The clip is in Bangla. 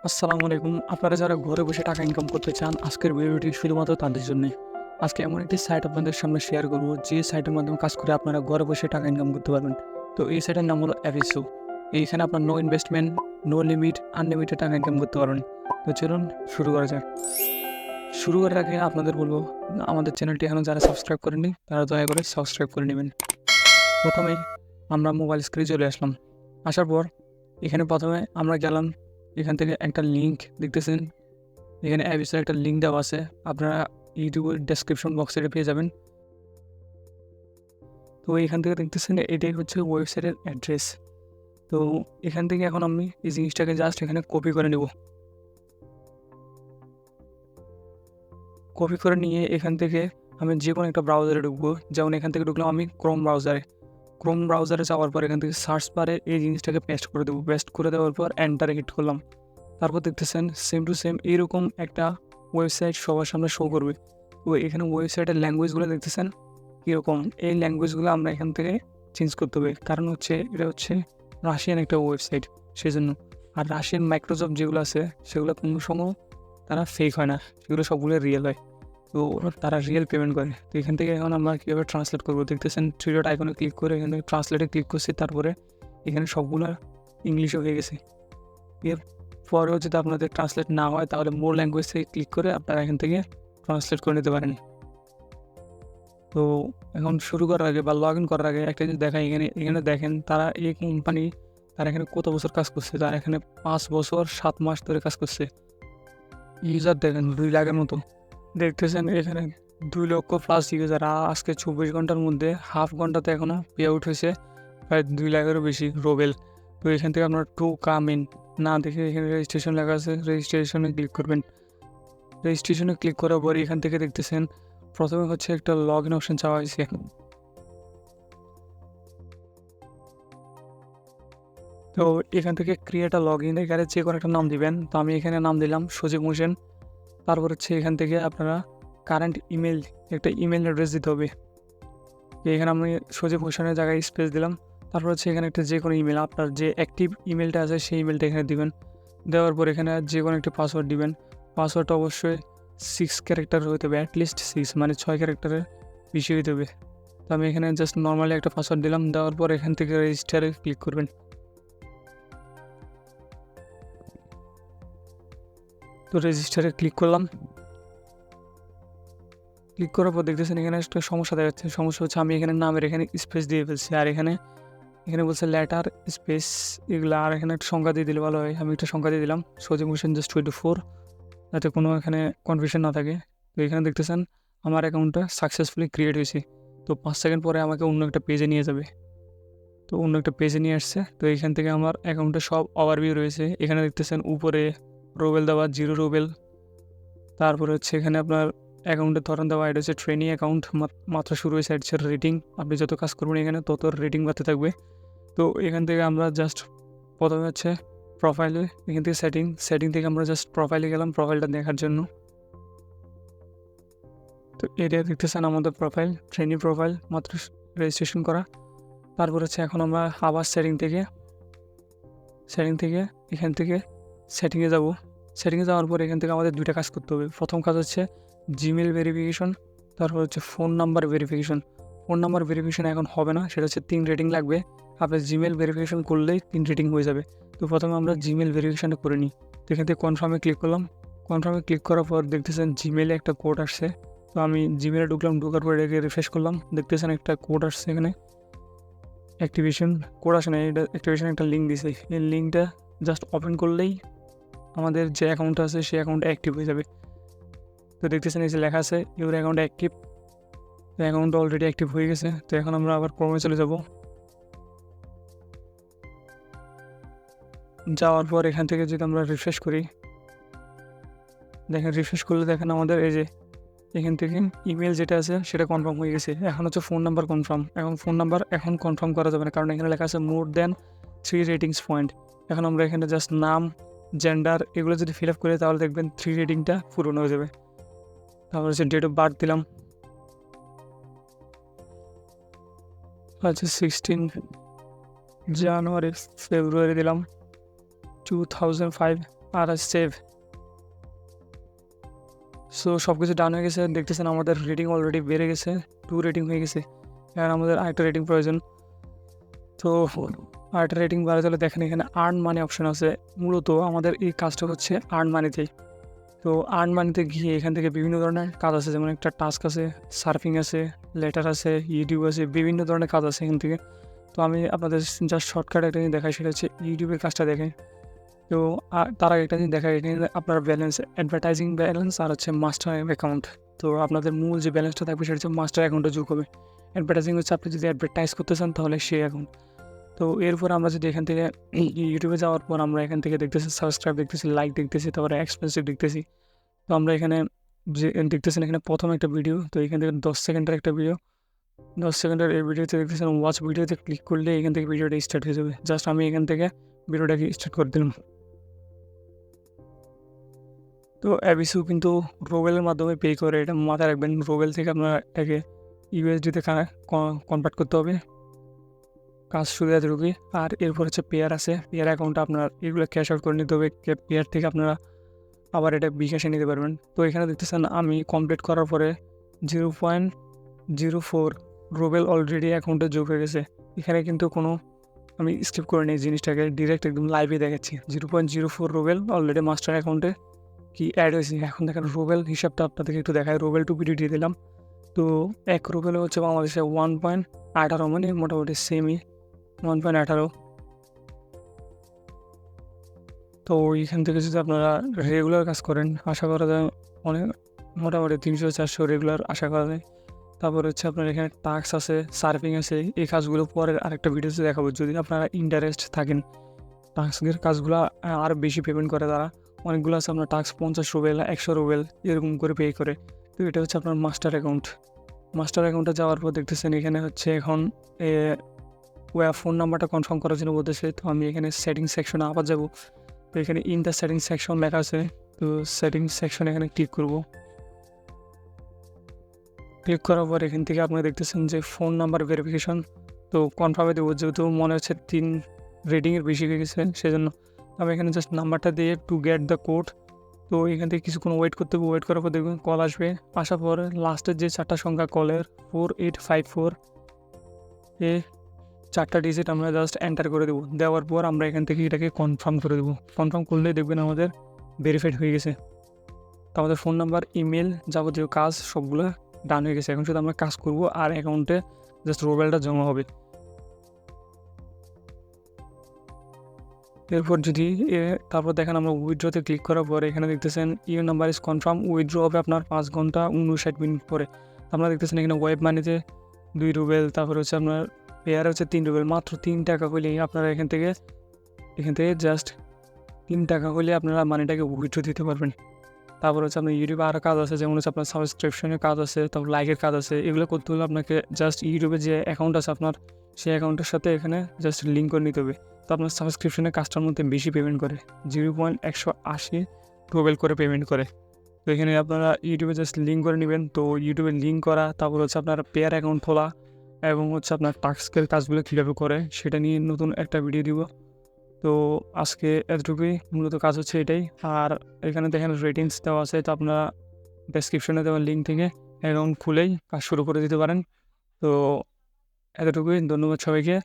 আসসালামু আলাইকুম। আপনারা যারা ঘরে বসে টাকা ইনকাম করতে চান, আজকের ভিডিওটি শুধুমাত্র তাদের জন্যে। আজকে এমন একটি সাইট আপনাদের সামনে শেয়ার করব, যে সাইটের মাধ্যমে কাজ করে আপনারা ঘরে বসে টাকা ইনকাম করতে পারবেন। তো এই সাইটের নাম হলো অ্যাভিসো। এইখানে আপনার no investment, no limit, unlimited টাকা ইনকাম করতে পারবেন। তো চলুন শুরু করা যাক। শুরু করার আগে আপনাদের বলবো, আমাদের চ্যানেলটি এখনও যারা সাবস্ক্রাইব করেননি তারা দয়া করে সাবস্ক্রাইব করে নেবেন। প্রথমে আমরা মোবাইল স্ক্রিনে চলে আসলাম। আসার পর এখানে প্রথমে আমরা গেলাম, এখান থেকে একটা লিঙ্ক দেখতেছেন, এখানে অ্যাভিসের একটা লিঙ্ক দেওয়া আছে, আপনারা ইউটিউবের ডেসক্রিপশন বক্সে পেয়ে যাবেন। তো এখান থেকে দেখতেছেন এটাই হচ্ছে ওয়েবসাইটের অ্যাড্রেস। তো এখান থেকে এখন আমি এই জিনিসটাকে জাস্ট এখানে কপি করে নেব। কপি করে নিয়ে এখান থেকে আমি যে কোনো একটা ব্রাউজারে ঢুকবো। যেমন এখান থেকে ঢুকলাম আমি ক্রোম ব্রাউজারে যাওয়ার পর এখান থেকে সার্চ বারে এই জিনিসটাকে পেস্ট করে দেবো। পেস্ট করে দেওয়ার পর এন্টারে হিট করলাম। তারপর দেখতেছেন সেম টু সেম এইরকম একটা ওয়েবসাইট সবার সামনে শো করবে। তো এখানে ওয়েবসাইটের ল্যাঙ্গুয়েজগুলো দেখতেছেন কীরকম, এই ল্যাঙ্গুয়েজগুলো আমরা এখান থেকে চেঞ্জ করতে হবে, কারণ হচ্ছে এটা হচ্ছে রাশিয়ান একটা ওয়েবসাইট, সেই জন্য। আর রাশিয়ান মাইক্রোসফট যেগুলো আছে সেগুলো কোনো সময় তারা ফেক হয় না, সেগুলো সবগুলো রিয়েল হয়। তো তারা রিয়েল পেমেন্ট করে। তো এখান থেকে এখন আমরা কীভাবে ট্রান্সলেট করবো দেখতেছেন, থ্রি ডট আইকনে ক্লিক করে এখান থেকে ট্রান্সলেটে ক্লিক করছি। তারপরে এখানে সবগুলো ইংলিশে হয়ে গেছে। এর পরেও যদি আপনাদের ট্রান্সলেট না হয় তাহলে মোর ল্যাঙ্গুয়েজ থেকে ক্লিক করে আপনারা এখান থেকে ট্রান্সলেট করে নিতে পারেন। তো এখন শুরু করার আগে বা লগ ইন করার আগে একটা জিনিস দেখাই, এখানে দেখেন তারা এই কোম্পানি, তারা এখানে কত বছর কাজ করছে। তারা এখানে 5 বছর 7 মাস ধরে কাজ করছে। ইউজার দেখেন 2 লাখের মতো। দেখতেছেন এখানে 2 লক্ষ প্লাস ইউজার। আজকে 24 ঘন্টার মধ্যে হাফ ঘন্টাতে এখনও পে আউট হয়েছে প্রায় 2 লাখেরও বেশি রোবেল। তো এখান থেকে আপনার টু কাম ইন না দেখে এখানে রেজিস্ট্রেশন লেখা আছে, রেজিস্ট্রেশনে ক্লিক করবেন। রেজিস্ট্রেশনে ক্লিক করার পর এখান থেকে দেখতেছেন প্রথমে হচ্ছে একটা লগ ইন অপশন চাওয়া হয়েছে। তো এখান থেকে ক্রিয়েট আ লগ ইন, এখানে যে কোনো একটা নাম দিবেন। তো আমি এখানে নাম দিলাম সজীব হোসেন। তারপর হচ্ছে এখান থেকে আপনারা কারেন্ট ইমেল, একটা ইমেল অ্যাড্রেস দিতে হবে। এখানে আমি সজীব হোসেনের জায়গায় স্পেস দিলাম। তারপর হচ্ছে এখানে একটা যে কোনো ইমেল, আপনার যে অ্যাক্টিভ ইমেলটা আছে সেই ইমেলটা এখানে দিবেন। দেওয়ার পর এখানে যে কোনো একটা পাসওয়ার্ড দিবেন। পাসওয়ার্ডটা অবশ্যই 6 ক্যারেক্টার হতে হবে, অ্যাটলিস্ট 6 মানে 6 ক্যারেক্টারের বেশি হতে হবে। তো আমি এখানে জাস্ট নর্মালি একটা পাসওয়ার্ড দিলাম। দেওয়ার পর এখান থেকে রেজিস্টারে ক্লিক করবেন। তো রেজিস্টারে ক্লিক করলাম। ক্লিক করার পর দেখতেছেন এখানে একটা সমস্যা দেখা যাচ্ছে। সমস্যা হচ্ছে আমি এখানে নামের এখানে স্পেস দিয়ে ফেলছি, আর এখানে বলছে লেটার স্পেস এগুলো, আর এখানে একটা সংখ্যা দিয়ে দিলে ভালো হয়। আমি একটা সংখ্যা দিয়ে দিলাম সজীব হোসেন জাস্ট 24, যাতে কোনো এখানে কনফিউশন না থাকে। তো এখানে দেখতেছেন আমার অ্যাকাউন্টটা সাকসেসফুলি ক্রিয়েট হয়েছে। তো 5 সেকেন্ড পরে আমাকে অন্য একটা পেজে নিয়ে যাবে। তো অন্য একটা পেজে নিয়ে আসছে। তো এখান থেকে আমার অ্যাকাউন্টে সব ওভারভিউ রয়েছে। এখানে দেখতেছেন উপরে রোবেল দেওয়া 0 রোবেল। তারপরে হচ্ছে এখানে আপনার অ্যাকাউন্টের ধরন দেওয়া, এটা হচ্ছে ট্রেনিং অ্যাকাউন্ট, মাত্র শুরু হয়েছে। এটা হচ্ছে রেটিং, আপনি যত কাজ করবেন এখানে তত রেটিং বাড়তে থাকবে। তো এখান থেকে আমরা জাস্ট প্রথমে হচ্ছে প্রোফাইলে, এখান থেকে সেটিং থেকে আমরা জাস্ট প্রোফাইলে গেলাম প্রোফাইলটা দেখার জন্য। তো এটা দেখতেছেন আমাদের প্রোফাইল, ট্রেনিং প্রোফাইল, মাত্র রেজিস্ট্রেশন করা। তারপর হচ্ছে এখন আমরা আবার সেটিং থেকে এখান থেকে সেটিংয়ে যাব। সেটিংয়ে যাওয়ার পর এখান থেকে আমাদের 2টা কাজ করতে হবে। প্রথম কাজ হচ্ছে জিমেল ভেরিফিকেশন, তারপর হচ্ছে phone number verification. Phone number verification এখন হবে না, সেটা হচ্ছে 3 রেটিং লাগবে। আপনার জিমেল ভেরিফিকেশন করলেই 3 রেটিং হয়ে যাবে। তো প্রথমে আমরা জিমেল ভেরিফিকেশনটা করে নিই। তো এখান থেকে কনফার্মে ক্লিক করলাম। কনফার্মে ক্লিক করার পর দেখতেছেন জিমেলে একটা কোড আসছে। তো আমি জিমেলে ঢুকলাম, ঢোকার পর এটাকে রিফ্রেশ করলাম। দেখতেছেন একটা কোড আসছে, এখানে অ্যাক্টিভেশন কোড আসে না, এটা অ্যাক্টিভেশন একটা লিঙ্ক দিছে। এই লিঙ্কটা জাস্ট ওপেন করলেই আমাদের যে অ্যাকাউন্ট আছে সেই অ্যাকাউন্টটা অ্যাক্টিভ হয়ে যাবে। তো দেখতেছেন এই যে লেখা আছে ইউর অ্যাকাউন্ট অ্যাক্টিভ। তো অ্যাকাউন্টটা অলরেডি অ্যাক্টিভ হয়ে গেছে। তো এখন আমরা আবার ক্রমে চলে যাব। যাওয়ার পর এখান থেকে যদি আমরা রিফ্রেশ করি, দেখেন রিফ্রেশ করলে দেখেন আমাদের এই যে এখান থেকে ইমেল যেটা আছে সেটা কনফার্ম হয়ে গেছে। এখন হচ্ছে ফোন নাম্বার কনফার্ম। এখন ফোন নাম্বার এখন কনফার্ম করা যাবে না, কারণ এখানে লেখা আছে মোর দ্যান 3 রেটিংস পয়েন্ট। এখন আমরা এখানে জাস্ট নাম, জেন্ডার এগুলো যদি ফিল আপ করি তাহলে দেখবেন 3 রেটিংটা পূরণ হয়ে যাবে। তারপর হচ্ছে ডেট অফ বার্থ দিলাম, হচ্ছে 16 জানুয়ারি ফেব্রুয়ারি দিলাম 2005। আর সেভ। সো সব কিছু ডান হয়ে গেছে। দেখতেছেন আমাদের রেটিং অলরেডি বেড়ে গেছে, 2 রেটিং হয়ে গেছে। এখন আমাদের আরেকটা রেটিং প্রয়োজন। তো আরেকটা রেটিং বাড়াতে হলে দেখেন এখানে আর্ন মানি অপশন আছে। মূলত আমাদের এই কাজটা হচ্ছে আর্ন মানিতেই। তো আর্ন মানিতে গিয়ে এখান থেকে বিভিন্ন ধরনের কাজ আছে, যেমন একটা টাস্ক আছে, সার্ফিং আছে, লেটার আছে, ইউটিউব আছে, বিভিন্ন ধরনের কাজ আছে এখান থেকে। তো আমি আপনাদের জাস্ট শর্টকাট একটা জিনিস দেখাই, সেটা হচ্ছে ইউটিউবের কাজটা দেখেন। তো তার আগে একটা জিনিস দেখাই, এখানে আপনার ব্যালেন্স, অ্যাডভার্টাইজিং ব্যালেন্স আর হচ্ছে মাস্টার অ্যাকাউন্ট। তো আপনাদের মূল যে ব্যালেন্সটা থাকবে সেটা হচ্ছে মাস্টার অ্যাকাউন্টে যোগ হবে। অ্যাডভার্টাইজিং হচ্ছে আপনি যদি অ্যাডভার্টাইজ করতে চান তাহলে সেই অ্যাকাউন্ট। তো এরপর আমরা যদি এখান থেকে ইউটিউবে যাওয়ার পর আমরা এখান থেকে দেখতেছি সাবস্ক্রাইব দেখতেছি, লাইক দেখতেছি, তারপরে এক্সপেন্সিভ দেখতেছি। তো আমরা এখানে যে দেখতেছেন এখানে প্রথম একটা ভিডিও, তো এখান থেকে 10 সেকেন্ডের একটা ভিডিও, 10 সেকেন্ডের এই ভিডিওতে দেখতেছেন ওয়াচ ভিডিওতে ক্লিক করলে এখান থেকে ভিডিওটা স্টার্ট হয়ে যাবে। জাস্ট আমি এখান থেকে ভিডিওটাকে স্টার্ট করে দিলাম। তো অ্যাবিসু কিন্তু রোবেলের মাধ্যমে পে করে, এটা মাথায় রাখবেন। রোবেল থেকে আপনারা এটাকে ইউএসডিতে কনভার্ট করতে হবে। কাজ শুরু এতটুকুই। আর এরপর হচ্ছে পেয়ার আছে, পেয়ার অ্যাকাউন্টে আপনার এগুলো ক্যাশ আউট করে নিতে হবে। পেয়ার থেকে আপনারা আবার এটা বিকাশে নিতে পারবেন। তো এখানে দেখতেছেন আমি কমপ্লিট করার পরে 0.04 রুবেল অলরেডি অ্যাকাউন্টে যোগ হয়ে গেছে। এখানে কিন্তু কোনো আমি স্কিপ করে নিই জিনিসটাকে, ডিরেক্ট একদম লাইভে দেখাচ্ছি। 0.04 রুবেল অলরেডি মাস্টার অ্যাকাউন্টে কি অ্যাড হয়েছে। এখন দেখেন রুবেল হিসাবটা আপনাদেরকে একটু দেখায়। রুবেল টু পিডি দিয়ে দিলাম। তো 1 রুবেলে হচ্ছে বাংলাদেশে 1.18, মানে মোটামুটি সেমই 1.18। তো এইখান থেকে যদি আপনারা রেগুলার কাজ করেন, আশা করা যায় অনেক, মোটামুটি 300-400 রেগুলার আশা করা যায়। তারপর হচ্ছে আপনার এখানে টাস্ক আছে, সার্ফিং আছে। এই কাজগুলো পরের আরেকটা ভিডিওতে দেখাবো। যদি আপনারা ইন্টারেস্ট থাকেন, টাস্কের কাজগুলো আরও বেশি পেমেন্ট করে তারা। অনেকগুলো আছে আপনার টাস্ক 50 রুবেল, 100 রুবেল এরকম করে পে করে। তো এটা হচ্ছে আপনার মাস্টার অ্যাকাউন্ট। মাস্টার অ্যাকাউন্টে যাওয়ার পর দেখতেছেন এখানে হচ্ছে এখন ফোন নাম্বারটা কনফার্ম করার জন্য বলতেছে। তো আমি এখানে সেটিংস সেকশনে আবার যাব। তো এখানে ইন দ্য সেটিংস সেকশন লেখা আছে। তো সেটিংস সেকশন এখানে ক্লিক করব। ক্লিক করার পর এখান থেকে আপনি দেখতেছেন যে ফোন নাম্বার ভেরিফিকেশন। তো কনফার্মে দেবো, যেহেতু মনে হচ্ছে 3 রেটিংয়ের বেশি হয়ে গেছে সেজন্য। আমি এখানে জাস্ট নাম্বারটা দিয়ে টু গেট দ্য কোড। তো এখান থেকে কিছুক্ষণ ওয়েট করতে হবে। ওয়েট করার পর দেখবেন কল আসবে। আসার পর লাস্টের যে 4টা সংখ্যা কলের 4854, এ 4টা ডিজিট আমরা জাস্ট এন্টার করে দেবো। দেওয়ার পর আমরা এখান থেকে এটাকে কনফার্ম করে দেবো। কনফার্ম করলেই দেখবেন আমাদের ভেরিফাইড হয়ে গেছে। তো আমাদের ফোন নাম্বার, ইমেল, যাবতীয় কাজ সবগুলো ডান হয়ে গেছে। এখন শুধু আমরা কাজ করব আর অ্যাকাউন্টে জাস্ট রুবেলটা জমা হবে। এরপর যদি তারপর দেখেন আমরা উইথড্রতে ক্লিক করার পরে এখানে দেখতেছেন your number is confirm. Withdraw হবে আপনার 5 ঘন্টা 59 মিনিট পরে। আপনারা দেখতেছেন এখানে ওয়েব মানিতে 2 রুবেল, তারপরে হচ্ছে আপনার পেয়ার হচ্ছে 3 রুবেল। মাত্র 3 টাকা হলেই আপনারা এখান থেকে জাস্ট 3 টাকা হলে আপনারা মানিটাকে উইথড্র দিতে পারবেন। তারপর হচ্ছে আপনার ইউটিউবে আরও কাজ আছে, যেমন হচ্ছে আপনার সাবস্ক্রিপশনের কাজ আছে, তারপর লাইকের কাজ আছে। এগুলো করতে হলে আপনাকে জাস্ট ইউটিউবে যে অ্যাকাউন্ট আছে আপনার, সেই অ্যাকাউন্টের সাথে এখানে জাস্ট লিঙ্ক করে নিতে হবে। তো আপনার সাবস্ক্রিপশনের কাজটার মধ্যে বেশি পেমেন্ট করে, 0.180 রুবেল করে পেমেন্ট করে। তো এখানে আপনারা ইউটিউবে জাস্ট লিঙ্ক করে নেবেন। তো ইউটিউবে লিঙ্ক করা, তারপর হচ্ছে আপনার পেয়ার অ্যাকাউন্ট খোলা, এবং হচ্ছে আপনার টাস্কের কাজগুলো কীভাবে করে সেটা নিয়ে নতুন একটা ভিডিও দিব। তো আজকে এতটুকুই, মূলত কাজ হচ্ছে এটাই। আর এখানে দেখেন রেটিংস দেওয়া আছে। তো আপনারা ডেসক্রিপশনে দেওয়া লিঙ্ক থেকে অ্যাকাউন্ট খুলেই কাজ শুরু করে দিতে পারেন। তো এতটুকুই, ধন্যবাদ সবাইকে।